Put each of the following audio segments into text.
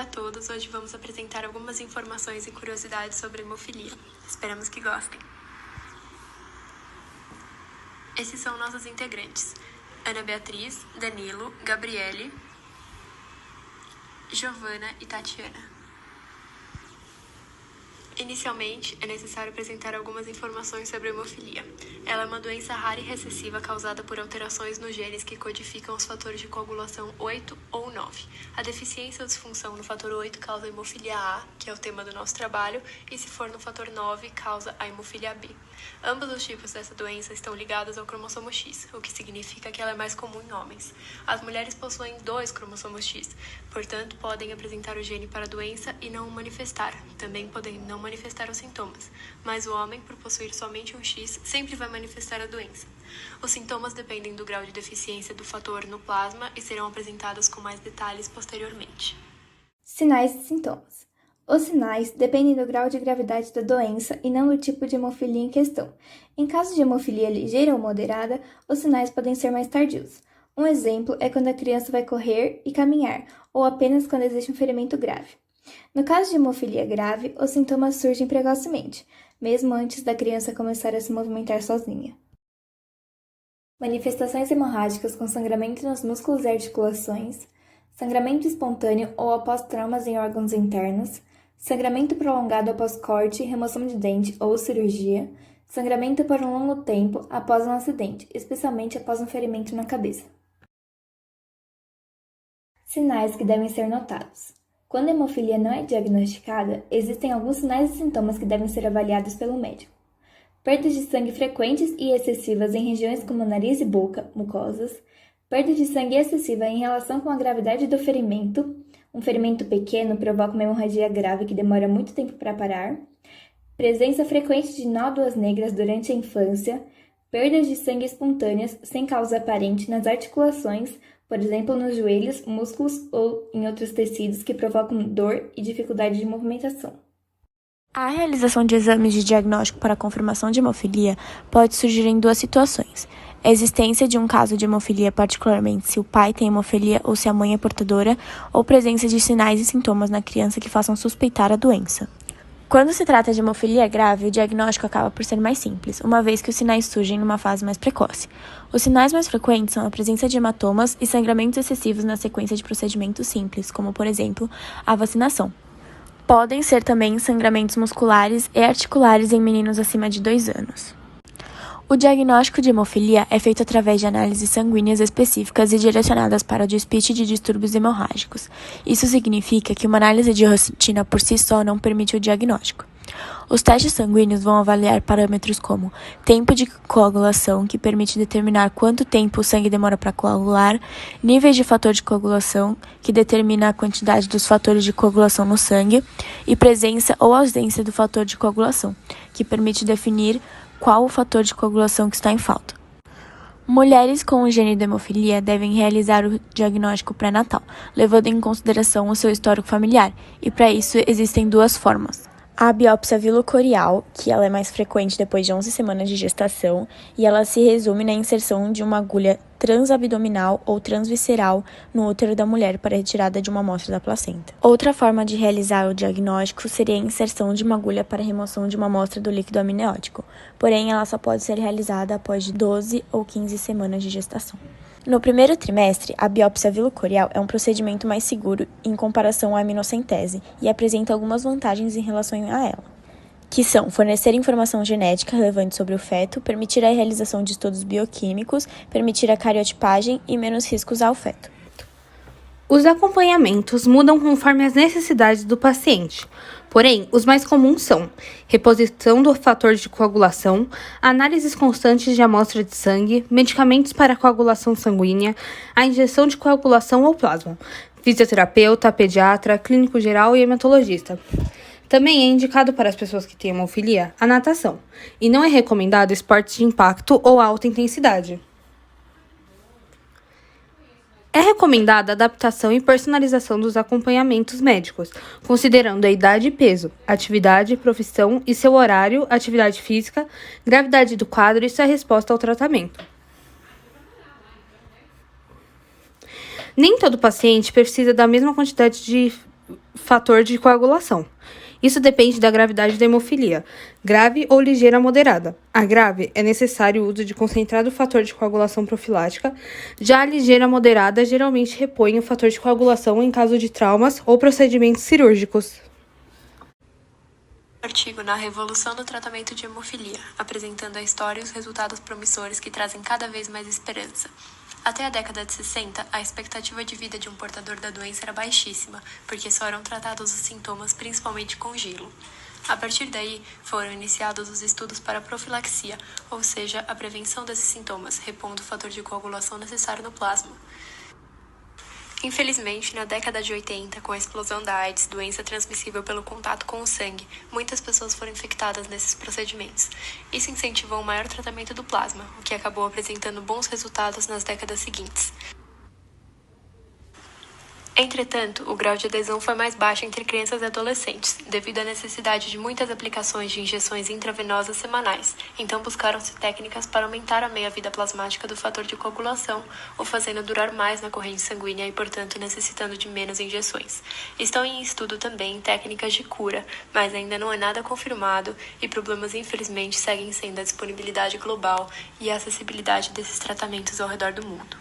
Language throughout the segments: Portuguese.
Olá a todos, hoje vamos apresentar algumas informações e curiosidades sobre hemofilia. Esperamos que gostem. Esses são nossos integrantes: Ana Beatriz, Danilo, Gabriele, Giovana e Tatiana. Inicialmente, é necessário apresentar algumas informações sobre a hemofilia. Ela é uma doença rara e recessiva causada por alterações nos genes que codificam os fatores de coagulação 8 ou 9. A deficiência ou disfunção no fator 8 causa a hemofilia A, que é o tema do nosso trabalho, e se for no fator 9, causa a hemofilia B. Ambos os tipos dessa doença estão ligados ao cromossomo X, o que significa que ela é mais comum em homens. As mulheres possuem 2 cromossomos X, portanto, podem apresentar o gene para a doença e não o manifestar. Também podem não manifestar os sintomas, mas o homem, por possuir somente um X, sempre vai manifestar a doença. Os sintomas dependem do grau de deficiência do fator no plasma e serão apresentados com mais detalhes posteriormente. Sinais e sintomas. Os sinais dependem do grau de gravidade da doença e não do tipo de hemofilia em questão. Em caso de hemofilia ligeira ou moderada, os sinais podem ser mais tardios. Um exemplo é quando a criança vai correr e caminhar, ou apenas quando existe um ferimento grave. No caso de hemofilia grave, os sintomas surgem precocemente, mesmo antes da criança começar a se movimentar sozinha. Manifestações hemorrágicas com sangramento nos músculos e articulações, sangramento espontâneo ou após traumas em órgãos internos, sangramento prolongado após corte, remoção de dente ou cirurgia, sangramento por um longo tempo após um acidente, especialmente após um ferimento na cabeça. Sinais que devem ser notados. Quando a hemofilia não é diagnosticada, existem alguns sinais e sintomas que devem ser avaliados pelo médico. Perdas de sangue frequentes e excessivas em regiões como nariz e boca, mucosas. Perda de sangue excessiva em relação com a gravidade do ferimento. Um ferimento pequeno provoca uma hemorragia grave que demora muito tempo para parar. Presença frequente de nódoas negras durante a infância. Perdas de sangue espontâneas sem causa aparente nas articulações, por exemplo, nos joelhos, músculos ou em outros tecidos que provocam dor e dificuldade de movimentação. A realização de exames de diagnóstico para a confirmação de hemofilia pode surgir em 2 situações: a existência de um caso de hemofilia, particularmente se o pai tem hemofilia ou se a mãe é portadora, ou presença de sinais e sintomas na criança que façam suspeitar a doença. Quando se trata de hemofilia grave, o diagnóstico acaba por ser mais simples, uma vez que os sinais surgem numa fase mais precoce. Os sinais mais frequentes são a presença de hematomas e sangramentos excessivos na sequência de procedimentos simples, como, por exemplo, a vacinação. Podem ser também sangramentos musculares e articulares em meninos acima de 2 anos. O diagnóstico de hemofilia é feito através de análises sanguíneas específicas e direcionadas para o despiste de distúrbios hemorrágicos. Isso significa que uma análise de rotina por si só não permite o diagnóstico. Os testes sanguíneos vão avaliar parâmetros como tempo de coagulação, que permite determinar quanto tempo o sangue demora para coagular, níveis de fator de coagulação, que determina a quantidade dos fatores de coagulação no sangue, e presença ou ausência do fator de coagulação, que permite definir qual o fator de coagulação que está em falta. Mulheres com o gene de hemofilia devem realizar o diagnóstico pré-natal, levando em consideração o seu histórico familiar, e para isso existem 2 formas. A biópsia vilocorial, que ela é mais frequente depois de 11 semanas de gestação, e ela se resume na inserção de uma agulha transabdominal ou transvisceral no útero da mulher para retirada de uma amostra da placenta. Outra forma de realizar o diagnóstico seria a inserção de uma agulha para remoção de uma amostra do líquido amniótico, porém ela só pode ser realizada após 12 ou 15 semanas de gestação. No primeiro trimestre, a biópsia vilocorial é um procedimento mais seguro em comparação à aminocentese e apresenta algumas vantagens em relação a ela, que são fornecer informação genética relevante sobre o feto, permitir a realização de estudos bioquímicos, permitir a cariotipagem e menos riscos ao feto. Os acompanhamentos mudam conforme as necessidades do paciente, porém, os mais comuns são reposição do fator de coagulação, análises constantes de amostra de sangue, medicamentos para coagulação sanguínea, a injeção de coagulação ou plasma, fisioterapeuta, pediatra, clínico geral e hematologista. Também é indicado para as pessoas que têm hemofilia a natação, e não é recomendado esportes de impacto ou alta intensidade. É recomendada a adaptação e personalização dos acompanhamentos médicos, considerando a idade e peso, atividade, profissão e seu horário, atividade física, gravidade do quadro e sua resposta ao tratamento. Nem todo paciente precisa da mesma quantidade de fator de coagulação. Isso depende da gravidade da hemofilia, grave ou ligeira a moderada. A grave é necessário o uso de concentrado fator de coagulação profilática, já a ligeira a moderada geralmente repõe o fator de coagulação em caso de traumas ou procedimentos cirúrgicos. Artigo na revolução do tratamento de hemofilia, apresentando a história e os resultados promissores que trazem cada vez mais esperança. Até a década de 60, a expectativa de vida de um portador da doença era baixíssima, porque só eram tratados os sintomas principalmente com gelo. A partir daí, foram iniciados os estudos para a profilaxia, ou seja, a prevenção desses sintomas, repondo o fator de coagulação necessário no plasma. Infelizmente, na década de 80, com a explosão da AIDS, doença transmissível pelo contato com o sangue, muitas pessoas foram infectadas nesses procedimentos. Isso incentivou um maior tratamento do plasma, o que acabou apresentando bons resultados nas décadas seguintes. Entretanto, o grau de adesão foi mais baixo entre crianças e adolescentes, devido à necessidade de muitas aplicações de injeções intravenosas semanais. Então buscaram-se técnicas para aumentar a meia-vida plasmática do fator de coagulação, o fazendo durar mais na corrente sanguínea e, portanto, necessitando de menos injeções. Estão em estudo também técnicas de cura, mas ainda não é nada confirmado e problemas infelizmente seguem sendo a disponibilidade global e a acessibilidade desses tratamentos ao redor do mundo.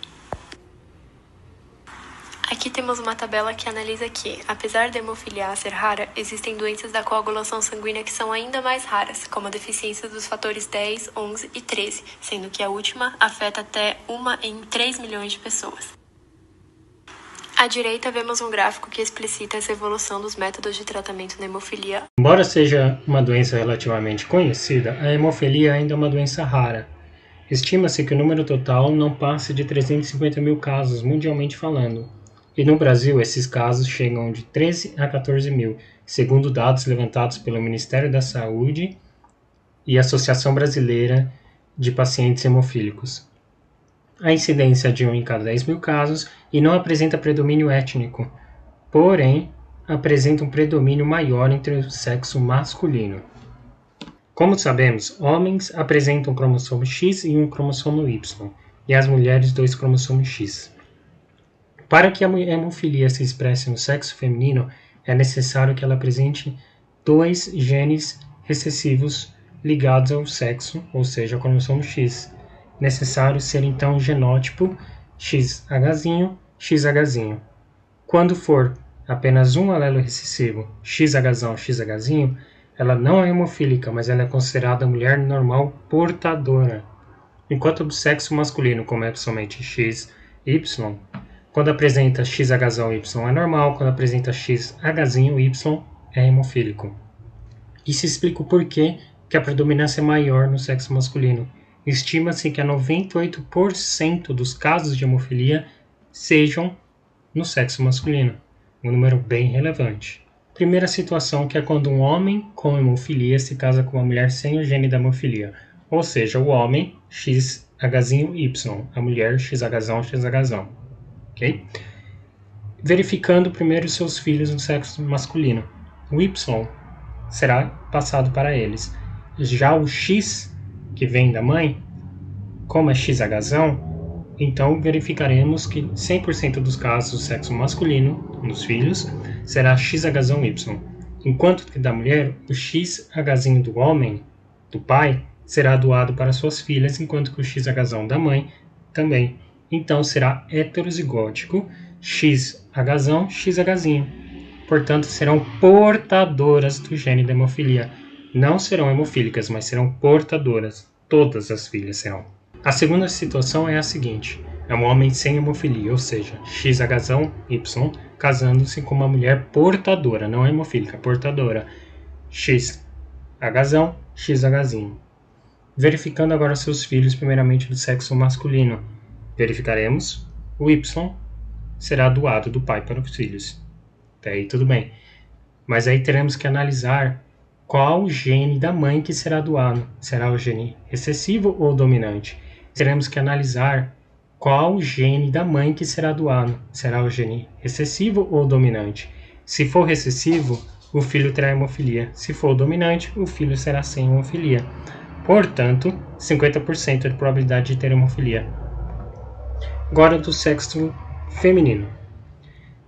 Aqui temos uma tabela que analisa que, apesar da hemofilia ser rara, existem doenças da coagulação sanguínea que são ainda mais raras, como a deficiência dos fatores 10, 11 e 13, sendo que a última afeta até 1 em 3 milhões de pessoas. À direita, vemos um gráfico que explicita essa evolução dos métodos de tratamento da hemofilia. Embora seja uma doença relativamente conhecida, a hemofilia ainda é uma doença rara. Estima-se que o número total não passe de 350 mil casos, mundialmente falando. E no Brasil, esses casos chegam de 13 a 14 mil, segundo dados levantados pelo Ministério da Saúde e Associação Brasileira de Pacientes Hemofílicos. A incidência é de 1 em cada 10 mil casos e não apresenta predomínio étnico, porém, apresenta um predomínio maior entre o sexo masculino. Como sabemos, homens apresentam um cromossomo X e um cromossomo Y, e as mulheres 2 cromossomos X. Para que a hemofilia se expresse no sexo feminino, é necessário que ela apresente 2 genes recessivos ligados ao sexo, ou seja, ao cromossomo X. Necessário ser então o genótipo XH, XH. Quando for apenas um alelo recessivo, XH, XH, ela não é hemofílica, mas ela é considerada mulher normal portadora. Enquanto do sexo masculino, como é somente XY, quando apresenta XH, Y é normal, quando apresenta XH, Y é hemofílico. Isso explica o porquê que a predominância é maior no sexo masculino. Estima-se que 98% dos casos de hemofilia sejam no sexo masculino, um número bem relevante. Primeira situação que é quando um homem com hemofilia se casa com uma mulher sem o gene da hemofilia, ou seja, o homem XH, a mulher XH. Okay? Verificando primeiro seus filhos no sexo masculino. O Y será passado para eles. Já o X, que vem da mãe, como é XH, então verificaremos que 100% dos casos do sexo masculino nos filhos será XH, enquanto que da mulher, o XH do homem, do pai, será doado para suas filhas, enquanto que o XH da mãe também. Então será heterozigótico XH, XH. Portanto, serão portadoras do gene da hemofilia. Não serão hemofílicas, mas serão portadoras. Todas as filhas serão. A segunda situação é a seguinte. É um homem sem hemofilia, ou seja, XH, Y, casando-se com uma mulher portadora, não hemofílica, portadora. XH, XH. Verificando agora seus filhos, primeiramente do sexo masculino. Verificaremos, o Y será doado do pai para os filhos. Até aí tudo bem. Mas aí teremos que analisar qual o gene da mãe que será doado. Será o gene recessivo ou dominante? Teremos que analisar qual o gene da mãe que será doado. Será o gene recessivo ou dominante? Se for recessivo, o filho terá hemofilia. Se for dominante, o filho será sem hemofilia. Portanto, 50% de probabilidade de ter hemofilia. Agora do sexo feminino.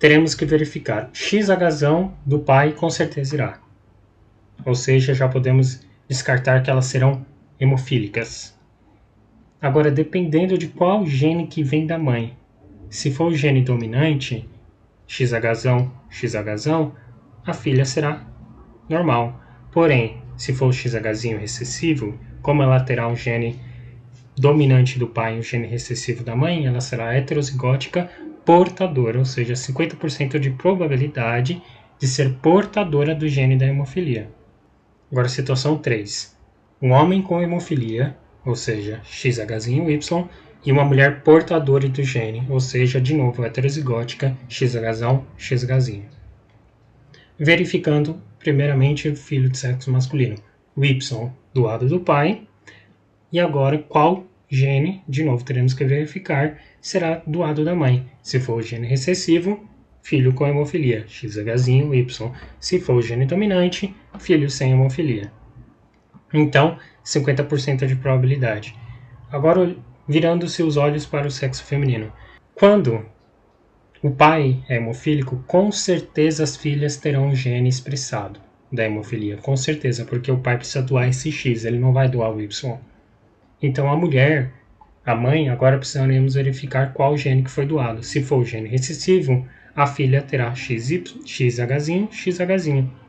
teremos que verificar. XH do pai com certeza irá. Ou seja, já podemos descartar que elas serão hemofílicas. Agora, dependendo de qual gene que vem da mãe. Se for o gene dominante, XH, a filha será normal. Porém, se for o XH recessivo, como ela terá um gene dominante do pai e um gene recessivo da mãe, ela será heterozigótica portadora, ou seja, 50% de probabilidade de ser portadora do gene da hemofilia. Agora, situação 3. Um homem com hemofilia, ou seja, XHY, e uma mulher portadora do gene, ou seja, de novo, heterozigótica, XH. Verificando, primeiramente, o filho de sexo masculino, o Y do lado do pai, e agora qual gene, de novo, teremos que verificar, será do lado da mãe. Se for o gene recessivo, filho com hemofilia, XHY. Se for o gene dominante, filho sem hemofilia. Então, 50% de probabilidade. Agora, virando-se os olhos para o sexo feminino. Quando o pai é hemofílico, com certeza as filhas terão um gene expressado da hemofilia. Com certeza, porque o pai precisa doar esse X, ele não vai doar o Y. Então, a mulher, a mãe, agora precisaremos verificar qual gene que foi doado. Se for o gene recessivo, a filha terá XH,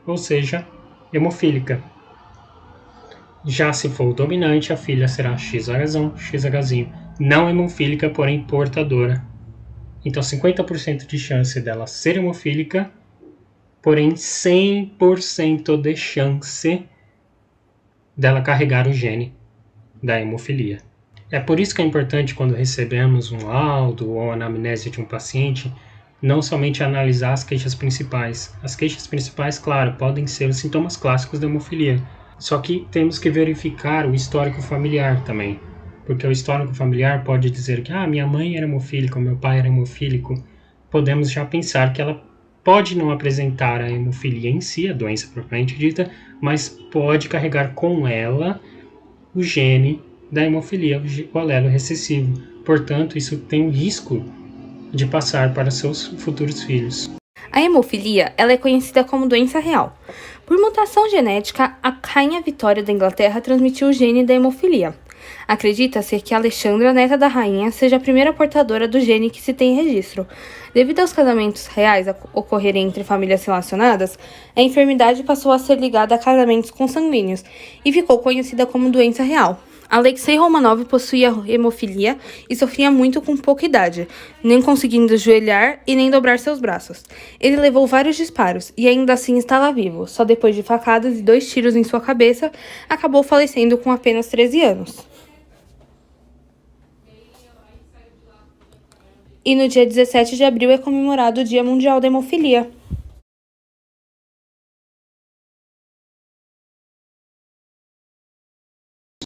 ou seja, hemofílica. Já se for o dominante, a filha será XH, não hemofílica, porém portadora. Então, 50% de chance dela ser hemofílica, porém 100% de chance dela carregar o gene da hemofilia. É por isso que é importante, quando recebemos um laudo ou anamnese de um paciente, não somente analisar as queixas principais. As queixas principais, claro, podem ser os sintomas clássicos da hemofilia. Só que temos que verificar o histórico familiar também. Porque o histórico familiar pode dizer que minha mãe era hemofílica, meu pai era hemofílico. Podemos já pensar que ela pode não apresentar a hemofilia em si, a doença propriamente dita, mas pode carregar com ela o gene da hemofilia, o alelo recessivo. Portanto, isso tem um risco de passar para seus futuros filhos. A hemofilia ela é conhecida como doença real. Por mutação genética, a rainha Vitória da Inglaterra transmitiu o gene da hemofilia. Acredita-se que Alexandra, neta da rainha, seja a primeira portadora do gene que se tem registro. Devido aos casamentos reais ocorrerem entre famílias relacionadas, a enfermidade passou a ser ligada a casamentos consanguíneos e ficou conhecida como doença real. Alexei Romanov possuía hemofilia e sofria muito com pouca idade, nem conseguindo ajoelhar e nem dobrar seus braços. Ele levou vários disparos e ainda assim estava vivo. Só depois de facadas e 2 tiros em sua cabeça, acabou falecendo com apenas 13 anos. E no dia 17 de abril é comemorado o Dia Mundial da Hemofilia.